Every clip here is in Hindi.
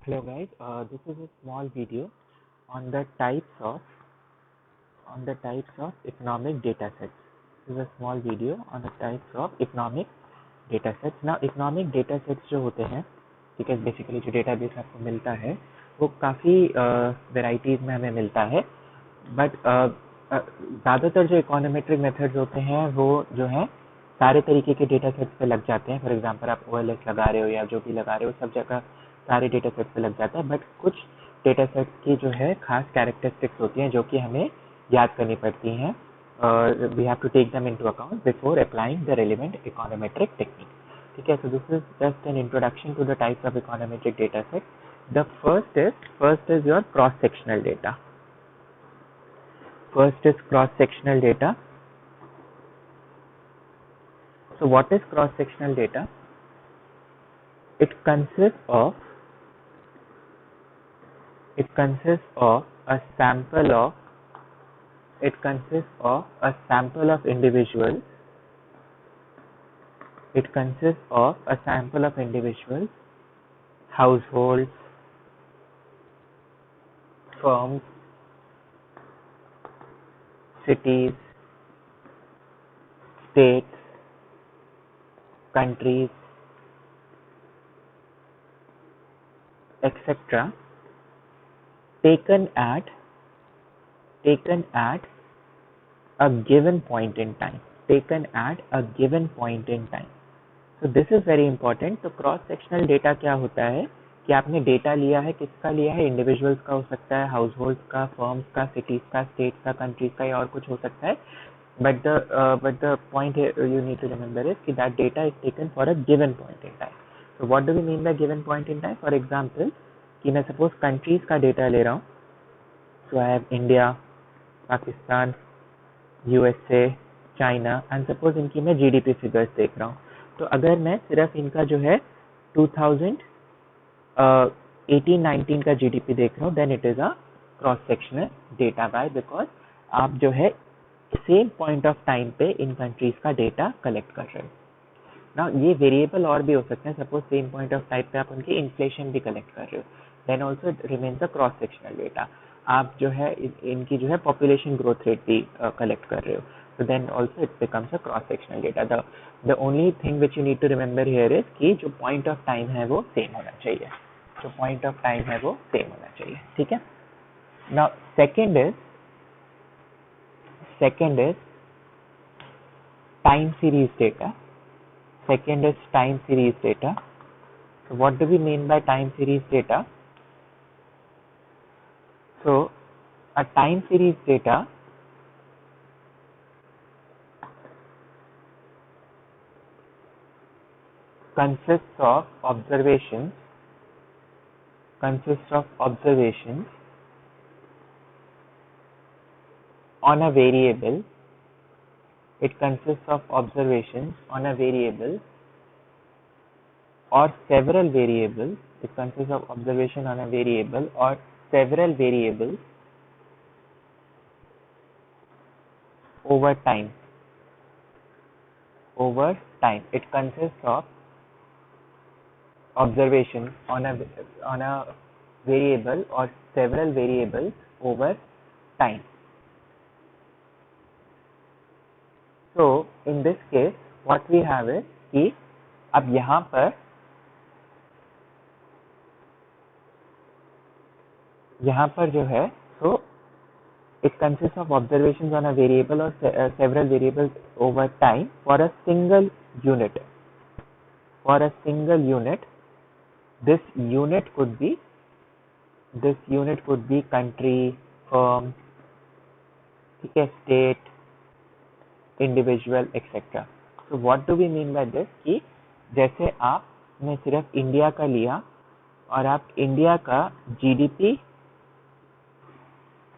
Hello guys, this is a small video on the types of economic data sets. This is a small video on the types of economic data sets. Now economic data sets जो होते हैं, ठीक है, बेसिकली जो डेटाबेस आपको मिलता है वो काफ़ी वेराइटीज़ में हमें मिलता है, बट ज़्यादातर जो इकोनोमेट्रिक मेथड्स होते हैं वो जो है सारे तरीके के डेटा सेट्स पे लग जाते हैं. फॉर एग्जांपल आप OLS लगा रहे हो या जो भी लगा रहे हो सब जगह सारे डेटा सेट्स पे लग जाता है, बट कुछ डेटा सेट्स की जो है खास कैरेक्टरिस्टिक्स होती हैं जो कि हमें याद करनी पड़ती हैं. We have to take them into account before applying the relevant econometric technique. ठीक है, so this is just an introduction to the types of econometric data set. The first is your cross sectional data. First is cross sectional data. So what is cross sectional data? It consists of a sample of individuals. It consists of a sample of individuals, households, firms, cities, states, countries, etc. taken at a given point in time. So this is very important. तो क्रॉस सेक्शनल डेटा क्या होता है कि आपने डेटा लिया है, किसका लिया है, इंडिविजुअल्स का हो सकता है, हाउस होल्ड का, फर्म्स का, सिटीज का, स्टेट्स का, कंट्रीज का या और कुछ हो सकता है. But the point you need to remember is कि that data is taken for a given point in time. So what do we mean by given point in time? For example कि मैं सपोज कंट्रीज का डेटा ले रहा हूँ. So I have India, Pakistan, USA, China and suppose इनकी मैं GDP फिगर्स देख रहा हूँ. तो अगर मैं सिर्फ इनका जो है 2018-19 का GDP देख रहा हूँ, then it is a cross sectional data. By because आप जो है सेम पॉइंट ऑफ टाइम पे इन कंट्रीज का डेटा कलेक्ट कर रहे हो. ना ये वेरिएबल और भी हो सकते हैं. Suppose same point of time पे आप उनकी इन्फ्लेशन भी कलेक्ट कर रहे हो, then also it remains a cross sectional data. आप जो है इनकी जो है पॉपुलेशन ग्रोथ रेट भी कलेक्ट कर रहे हो, so then also it becomes a cross sectional data. The only thing which you need to remember here is कि जो point of time है वो same होना चाहिए. ठीक है. Now second is time series data. So what do we mean by time series data? So a time series data consists of observations on a variable. It consists of observations on a variable or several variables. It consists of observation on a variable or several variables over time. It consists of observation on a variable or several variables over time. So in this case what we have is कि अब यहाँ पर जो है, so it consists of observations on a variable or several variables over time for a single unit. This unit could be country, firm, state, individual, etc. So what do we mean by this? कि जैसे आपने सिर्फ इंडिया का लिया और आप इंडिया का GDP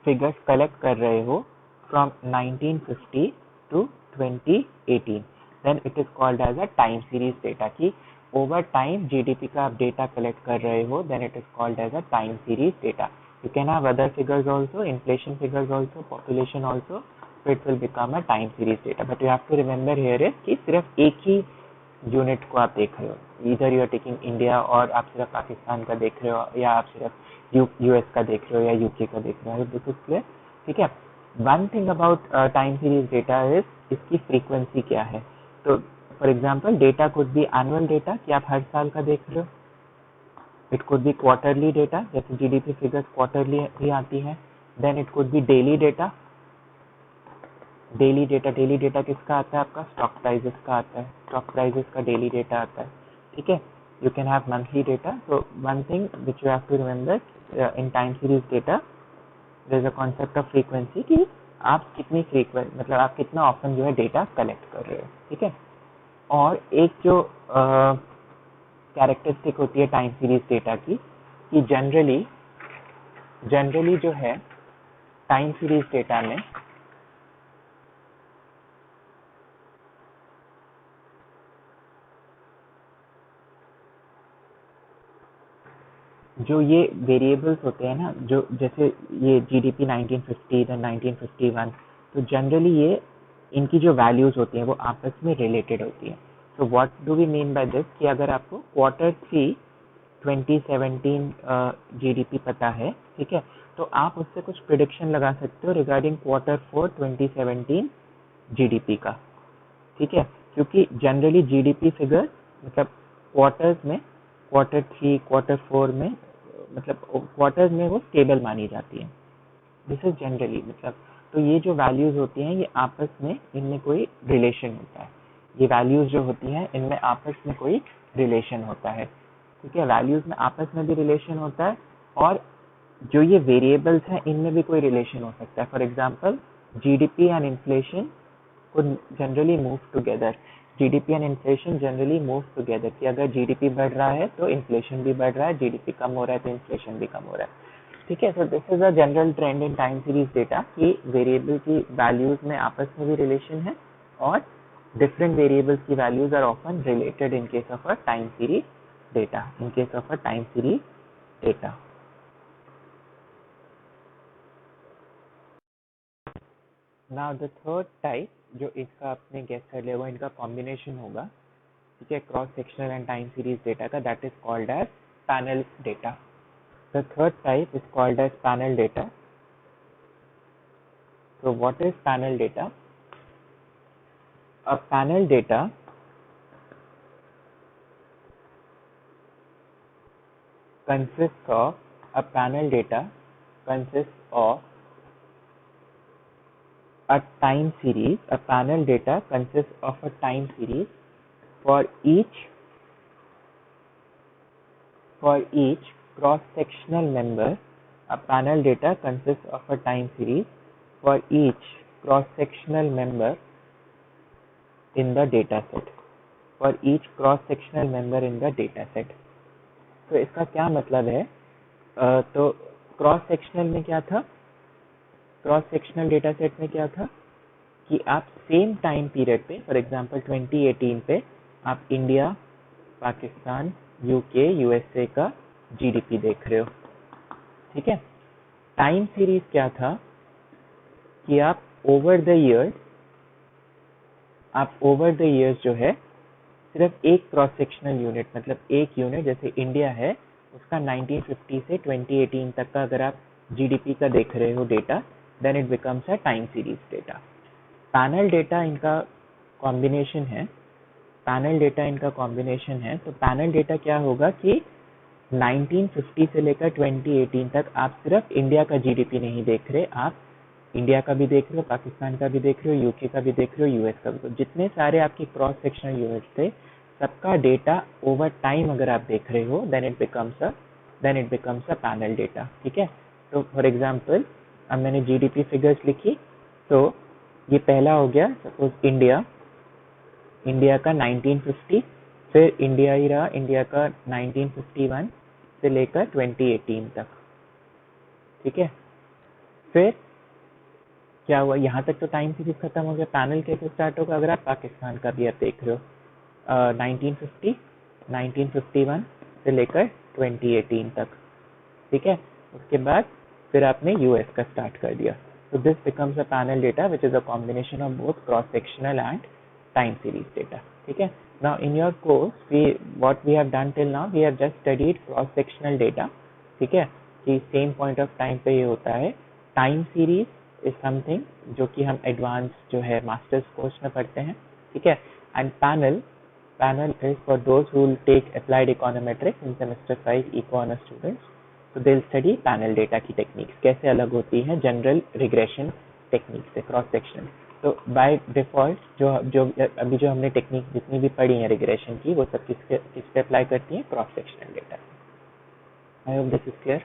फिगर्स कलेक्ट कर रहे हो from 1950 to 2018, then it is called as a time series data. कि over time GDP का आप डेटा कलेक्ट कर रहे हो, then it is called as a time series data. You can have other figures also, inflation figures also, population also, so it will become a time series data. But you have to remember here is कि सिर्फ एक ही यूनिट को आप देख रहे हो, इधर यू आर टेकिंग इंडिया और आप सिर्फ पाकिस्तान का देख रहे हो या आप सिर्फ यूएस का देख रहे हो या यूके का देख रहे हो, दिस इज क्लियर। ठीक है, one thing about time series data is इसकी फ्रीक्वेंसी क्या है। तो for example data could be annual data कि आप हर साल का देख रहे हो, it could be quarterly data जैसे जीडीपी फिगर्स क्वार्टरली ही आती है, then it could be daily data. Daily data किसका आता है, आपका स्टॉक प्राइजेस का आता है, स्टॉक प्राइजेस का डेली डेटा आता है। ठीक है, you can have monthly data. So one thing which you have to remember in time series data there is a concept of frequency कि आप कितनी फ्रीक्वेंट मतलब आप कितना ऑफन जो है डेटा कलेक्ट कर रहे हो। ठीक है, और एक जो कैरेक्टरिस्टिक होती है टाइम सीरीज डेटा की कि जनरली जो है टाइम सीरीज डेटा में जो ये वेरिएबल्स होते हैं ना, जो जैसे ये जीडीपी 1950 या 1951, तो जनरली ये इनकी जो वैल्यूज होती हैं वो आपस में रिलेटेड होती हैं। So what do we mean by this कि अगर आपको Q3 2017 जीडीपी पता है, ठीक है, तो आप उससे कुछ प्रिडिक्शन लगा सकते हो रिगार्डिंग Q4 2017 जीडीपी का। ठीक है, क्योंकि जनरली जीडीपी फिगर मतलब क्वार्टर्स में Q3 Q4 में मतलब क्वार्टर्स में वो स्टेबल मानी जाती है, दिस इज जनरली मतलब। तो ये जो वैल्यूज होती हैं ये आपस में इनमें कोई रिलेशन होता है, ये वैल्यूज जो होती हैं इनमें आपस में कोई रिलेशन होता है। ठीक है, वैल्यूज में आपस में भी रिलेशन होता है और जो ये वेरिएबल्स हैं इनमें भी कोई रिलेशन हो सकता है। For example GDP and inflation could generally move together, GDP and inflation generally move together कि अगर जीडीपी बढ़ रहा है तो इन्फ्लेशन भी बढ़ रहा है, जीडीपी कम हो रहा है तो इन्फ्लेशन भी कम हो रहा है। ठीक है, so this is a general trend in time series data कि वेरिएबल की वैल्यूज में आपस में भी रिलेशन है और डिफरेंट वेरिएबल्स की values are often related in case of a time series data, in case of a time series data. Now the third type जो इसका आपने गेस कर लिया वो इनका कॉम्बिनेशन होगा, ठीक है, cross sectional and time series data का, that is called as panel data. The third type is called as panel data. So what is panel data? A panel data consists of a panel data consists of a time series. A panel data consists of a time series for each cross-sectional member. A panel data consists of a time series for each cross-sectional member in the data set. For each cross-sectional member in the data set. तो इसका क्या मतलब है? तो क्रॉस सेक्शनल में क्या था, क्रॉस सेक्शनल डेटा सेट में क्या था कि आप सेम टाइम पीरियड पे फॉर एग्जांपल 2018 पे आप इंडिया, पाकिस्तान, यूके, यूएसए का जीडीपी देख रहे हो। ठीक है, टाइम सीरीज क्या था कि आप ओवर द इयर्स जो है सिर्फ एक क्रॉस सेक्शनल यूनिट मतलब एक यूनिट जैसे इंडिया है उसका 1950 से 2018 तक का अगर आप जीडीपी का देख रहे हो data, then it becomes a time series data. Panel data इनका कॉम्बिनेशन है, तो पैनल डेटा क्या होगा कि 1950 से लेकर 2018 तक आप सिर्फ इंडिया का जीडीपी नहीं देख रहे, आप इंडिया का भी देख रहे हो, पाकिस्तान का भी देख रहे हो, यूके का भी देख रहे हो, यूएस का भी, जितने सारे आपके क्रॉस सेक्शनल यूनिट्स थे सबका डेटा ओवर टाइम अगर आप देख रहे हो then it becomes a panel data. ठीक है, तो फॉर एग्जांपल अब मैंने जीडीपी फिगर्स लिखी, तो ये पहला हो गया सपोज इंडिया का 1950, फिर इंडिया ही रहा, इंडिया का 1951 से लेकर 2018 तक। ठीक है, फिर क्या हुआ, यहाँ तक तो टाइम सीरीज खत्म हो गया, पैनल कैसे स्टार्ट होगा अगर आप पाकिस्तान का भी आप देख रहे हो 1950 1951 से लेकर 2018 तक। ठीक है, उसके बाद फिर आपने यूएस का स्टार्ट कर दिया, तो this becomes a panel data which is a combination of both cross sectional and time series data. ठीक है, Now in your course what we have done till now, we have just studied cross sectional data. ठीक है, कि सेम पॉइंट ऑफ टाइम पे ये होता है. टाइम सीरीज इज समथिंग जो कि हम एडवांस जो है मास्टर्स कोर्स में पढ़ते हैं. ठीक है. And panel is for those who will take applied econometrics in semester 5 eco honors students. So they'll study panel data की टेक्निक्स कैसे अलग होती हैं जनरल रिग्रेशन टेक्निक से क्रॉस सेक्शन. तो बाय डिफॉल्ट जो जो अभी जो हमने टेक्निक जितनी भी पढ़ी है रिग्रेशन की, वो सब किस पे अप्लाई करती हैं? Cross sectional data. I hope this is clear.